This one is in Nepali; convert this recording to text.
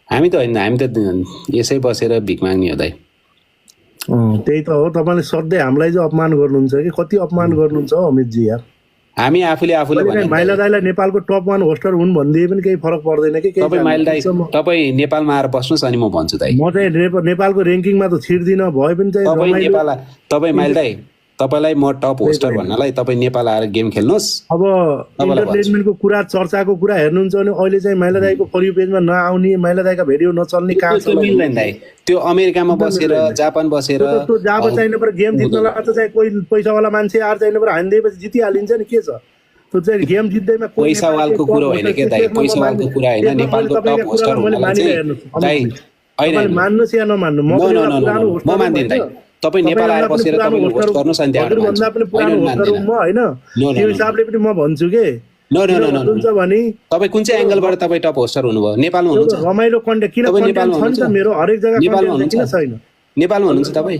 हामी त होइन, हामी त यसै बसेर भिख माग्ने हो दाइ। त्यही त हो, तपाईँले सधैँ हामीलाई चाहिँ अपमान गर्नुहुन्छ कि कति अपमान गर्नुहुन्छ हो अमितजी यार। हामी आफूले भने माइला दाईलाई नेपालको टप 1 होस्टर हुन् भनिदिए पनि केही फरक पर्दैन कि। तपाईँ माइला दाई तपाईँ नेपालमा आएर बस्नुहोस् अनि म भन्छु दाइ। म चाहिँ नेपालको र्याङ्किङमा त छिर्दिनँ, भए पनि चाहिँ तपाईँ माइला दाई तपाईँलाई म टप होस्टर भन्नलाई तपाईँ नेपाल आएर गेम खेल्नुहोस्। अब इन्टरटेनमेन्टको कुरा, चर्चाको कुरा हेर्नुहुन्छ भने अहिले चाहिँ माइला दाईको फर यु पेजमा नआउने, माइला दाईका भिडियो नचल्ने कहाँ छ? मिल्दैन दाइ, त्यो अमेरिकामा बसेर जापान बसेर त्यो जब चाहिने पर गेम जित्नलाई त चाहिँ कोही पैसावाला मान्छे आएर चाहिने पर हानिदिएपछि जितिहालिन्छ नि, के छ त्यो चाहिँ गेम जित्दैमा पैसावालको कुरा होइन के दाइ, पैसावालको कुरा होइन। नेपालको टप होस्टर हुनलाई चाहिँ दाइ होइन, मान्नुहोस् या नमान्नु, म मान्दिनँ दाइ। तपाईँ नेपाल आएर बसेर तपाईँले होस्ट गर्नुहोस् अनि त्यहाँबाट भन्दा पनि पुरानो होस्टर हुँ म होइन, त्यो हिसाबले पनि म भन्छु के। भने तपाईँ कुन चाहिँ एंगलबाट तपाईँ टप होस्टर हुनुभयो? नेपालमा हुनुहुन्छ? रमाइलो कन्टेन्ट किन? कन्टेन्ट छ नि त मेरो, हरेक जग्गा नेपालमा किन छैन? नेपालमा हुनुहुन्छ तपाईँ?